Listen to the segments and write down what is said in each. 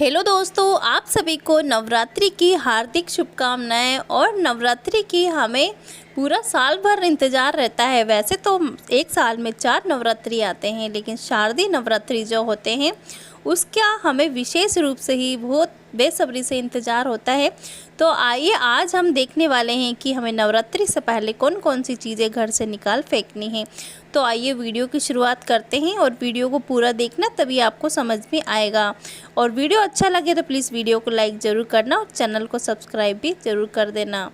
Hello दोस्तों, आप सभी को नवरात्रि की हार्दिक शुभकामनाएं। और नवरात्रि की हमें पूरा साल भर इंतज़ार रहता है। वैसे तो एक साल में 4 नवरात्रि आते हैं, लेकिन शारदीय नवरात्रि जो होते हैं उसका हमें विशेष रूप से ही बहुत बेसब्री से इंतज़ार होता है। तो आइए आज हम देखने वाले हैं कि हमें नवरात्रि से पहले कौन कौन सी चीज़ें घर से निकाल फेंकनी है। तो आइए वीडियो की शुरुआत करते हैं और वीडियो को पूरा देखना, तभी आपको समझ में आएगा। और वीडियो अच्छा लगे तो प्लीज़ वीडियो को लाइक ज़रूर करना और चैनल को सब्सक्राइब भी ज़रूर कर देना।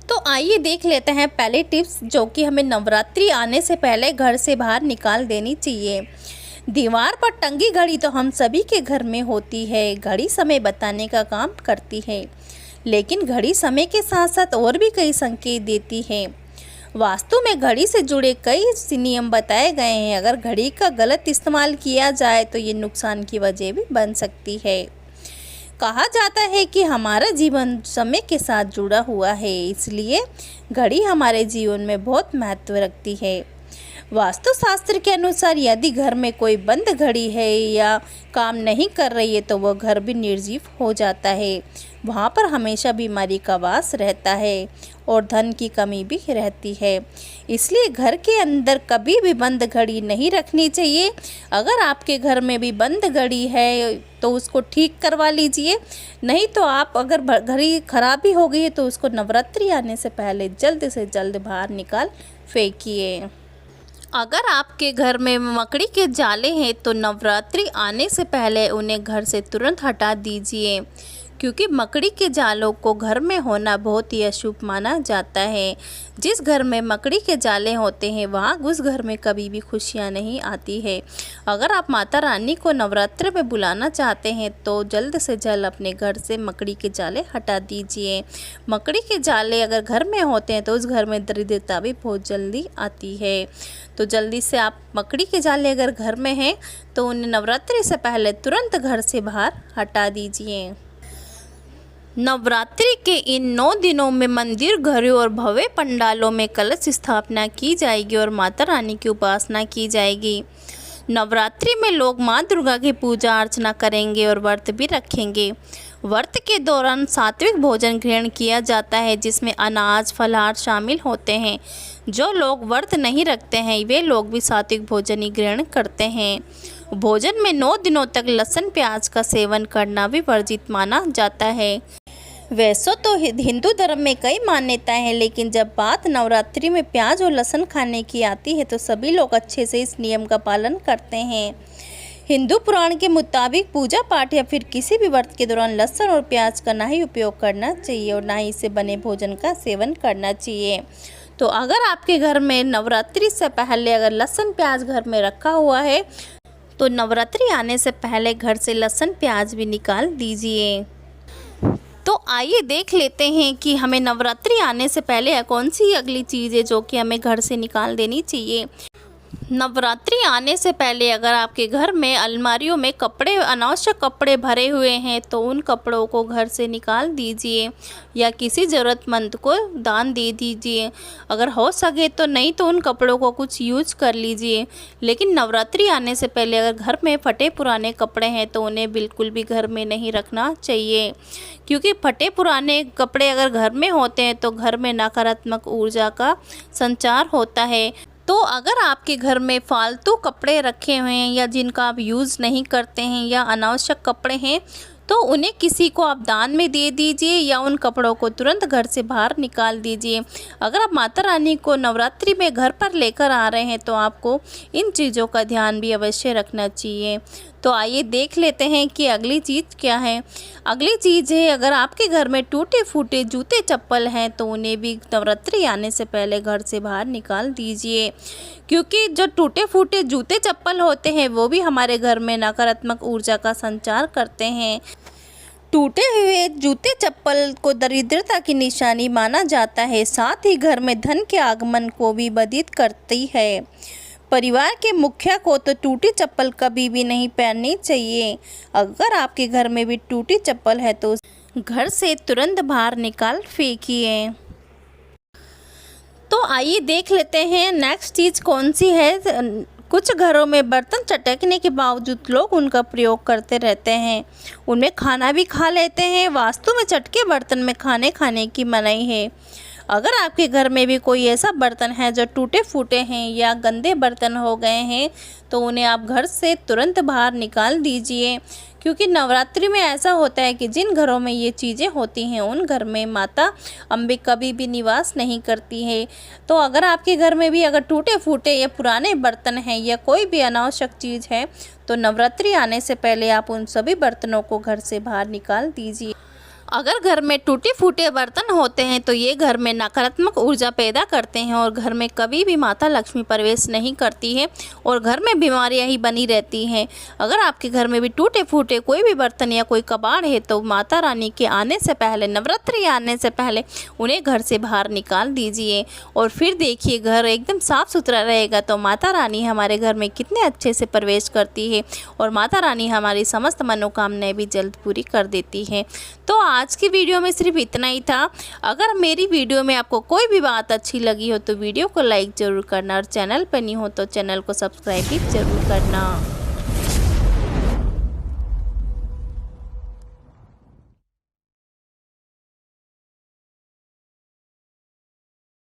तो आइए देख लेते हैं पहले टिप्स जो कि हमें नवरात्रि आने से पहले घर से बाहर निकाल देनी चाहिए। दीवार पर टंगी घड़ी तो हम सभी के घर में होती है। घड़ी समय बताने का काम करती है, लेकिन घड़ी समय के साथ साथ और भी कई संकेत देती है। वास्तु में घड़ी से जुड़े कई नियम बताए गए हैं। अगर घड़ी का गलत इस्तेमाल किया जाए तो ये नुकसान की वजह भी बन सकती है। कहा जाता है कि हमारा जीवन समय के साथ जुड़ा हुआ है, इसलिए घड़ी हमारे जीवन में बहुत महत्व रखती है। वास्तुशास्त्र के अनुसार यदि घर में कोई बंद घड़ी है या काम नहीं कर रही है तो वह घर भी निर्जीव हो जाता है। वहाँ पर हमेशा बीमारी का वास रहता है और धन की कमी भी रहती है। इसलिए घर के अंदर कभी भी बंद घड़ी नहीं रखनी चाहिए। अगर आपके घर में भी बंद घड़ी है तो उसको ठीक करवा लीजिए, नहीं तो आप अगर घड़ी खराब भी हो गई है तो उसको नवरात्रि आने से पहले जल्द से जल्द बाहर निकाल फेंकिए। अगर आपके घर में मकड़ी के जाले हैं तो नवरात्रि आने से पहले उन्हें घर से तुरंत हटा दीजिए, क्योंकि मकड़ी के जालों को घर में होना बहुत ही अशुभ माना जाता है। जिस घर में मकड़ी के जाले होते हैं वहाँ उस घर में कभी भी खुशियाँ नहीं आती है। अगर आप माता रानी को नवरात्र में बुलाना चाहते हैं तो जल्द से जल्द अपने घर से मकड़ी के जाले हटा दीजिए। मकड़ी के जाले अगर घर में होते हैं तो उस घर में दरिद्रता भी बहुत जल्दी आती है। तो जल्दी से आप मकड़ी के जाले अगर घर में हैं तो उन्हें नवरात्रि से पहले तुरंत घर से बाहर हटा दीजिए। नवरात्रि के इन 9 दिनों में मंदिर, घरों और भव्य पंडालों में कलश स्थापना की जाएगी और माता रानी की उपासना की जाएगी। नवरात्रि में लोग माँ दुर्गा की पूजा अर्चना करेंगे और व्रत भी रखेंगे। व्रत के दौरान सात्विक भोजन ग्रहण किया जाता है, जिसमें अनाज, फलाहार शामिल होते हैं। जो लोग व्रत नहीं रखते हैं वे लोग भी सात्विक भोजन ही ग्रहण करते हैं। भोजन में 9 दिनों तक लहसुन प्याज का सेवन करना भी वर्जित माना जाता है। वैसे तो हिंदू धर्म में कई मान्यताएं हैं, लेकिन जब बात नवरात्रि में प्याज और लहसुन खाने की आती है तो सभी लोग अच्छे से इस नियम का पालन करते हैं। हिंदू पुराण के मुताबिक पूजा पाठ या फिर किसी भी व्रत के दौरान लहसुन और प्याज का ना ही उपयोग करना चाहिए और ना ही इससे बने भोजन का सेवन करना चाहिए। तो अगर आपके घर में नवरात्रि से पहले अगर लहसुन प्याज घर में रखा हुआ है तो नवरात्रि आने से पहले घर से लहसुन प्याज भी निकाल दीजिए। तो आइए देख लेते हैं कि हमें नवरात्रि आने से पहले कौन सी अगली चीज़ है जो कि हमें घर से निकाल देनी चाहिए। नवरात्रि आने से पहले अगर आपके घर में अलमारियों में कपड़े, अनावश्यक कपड़े भरे हुए हैं तो उन कपड़ों को घर से निकाल दीजिए या किसी ज़रूरतमंद को दान दे दीजिए। अगर हो सके तो, नहीं तो उन कपड़ों को कुछ यूज कर लीजिए। लेकिन नवरात्रि आने से पहले अगर घर में फटे पुराने कपड़े हैं तो उन्हें बिल्कुल भी घर में नहीं रखना चाहिए, क्योंकि फटे पुराने कपड़े अगर घर में होते हैं तो घर में नकारात्मक ऊर्जा का संचार होता है। तो अगर आपके घर में फालतू कपड़े रखे हुए हैं या जिनका आप यूज़ नहीं करते हैं या अनावश्यक कपड़े हैं तो उन्हें किसी को आप दान में दे दीजिए या उन कपड़ों को तुरंत घर से बाहर निकाल दीजिए। अगर आप माता रानी को नवरात्रि में घर पर लेकर आ रहे हैं तो आपको इन चीज़ों का ध्यान भी अवश्य रखना चाहिए। तो आइए देख लेते हैं कि अगली चीज़ क्या है। अगली चीज़ है, अगर आपके घर में टूटे फूटे जूते चप्पल हैं तो उन्हें भी नवरात्रि आने से पहले घर से बाहर निकाल दीजिए, क्योंकि जो टूटे फूटे जूते चप्पल होते हैं वो भी हमारे घर में नकारात्मक ऊर्जा का संचार करते हैं। टूटे हुए जूते चप्पल को दरिद्रता की निशानी माना जाता है, साथ ही घर में धन के आगमन को भी बाधित करती है। परिवार के मुखिया को तो टूटी चप्पल कभी भी नहीं पहननी चाहिए। अगर आपके घर में भी टूटी चप्पल है तो घर से तुरंत बाहर निकाल फेंकिए। तो आइए देख लेते हैं नेक्स्ट चीज़ कौन सी है। कुछ घरों में बर्तन चटकने के बावजूद लोग उनका प्रयोग करते रहते हैं, उनमें खाना भी खा लेते हैं। वास्तु में चटके बर्तन में खाने की मनाही है। अगर आपके घर में भी कोई ऐसा बर्तन है जो टूटे फूटे हैं या गंदे बर्तन हो गए हैं तो उन्हें आप घर से तुरंत बाहर निकाल दीजिए, क्योंकि नवरात्रि में ऐसा होता है कि जिन घरों में ये चीज़ें होती हैं उन घर में माता अम्बे कभी भी निवास नहीं करती है। तो अगर आपके घर में भी अगर टूटे फूटे या पुराने बर्तन हैं या कोई भी अनावश्यक चीज़ है तो नवरात्रि आने से पहले आप उन सभी बर्तनों को घर से बाहर निकाल दीजिए। अगर घर में टूटे फूटे बर्तन होते हैं तो ये घर में नकारात्मक ऊर्जा पैदा करते हैं और घर में कभी भी माता लक्ष्मी प्रवेश नहीं करती है और घर में बीमारियां ही बनी रहती हैं। अगर आपके घर में भी टूटे फूटे कोई भी बर्तन या कोई कबाड़ है तो माता रानी के आने से पहले, नवरात्रि आने से पहले उन्हें घर से बाहर निकाल दीजिए और फिर देखिए घर एकदम साफ़ सुथरा रहेगा। तो माता रानी हमारे घर में कितने अच्छे से प्रवेश करती है और माता रानी हमारी समस्त मनोकामनाएँ भी जल्द पूरी कर देती है। तो आज की वीडियो में सिर्फ इतना ही था। अगर मेरी वीडियो में आपको कोई भी बात अच्छी लगी हो तो वीडियो को लाइक ज़रूर करना और चैनल पर नहीं हो तो चैनल को सब्सक्राइब भी ज़रूर करना।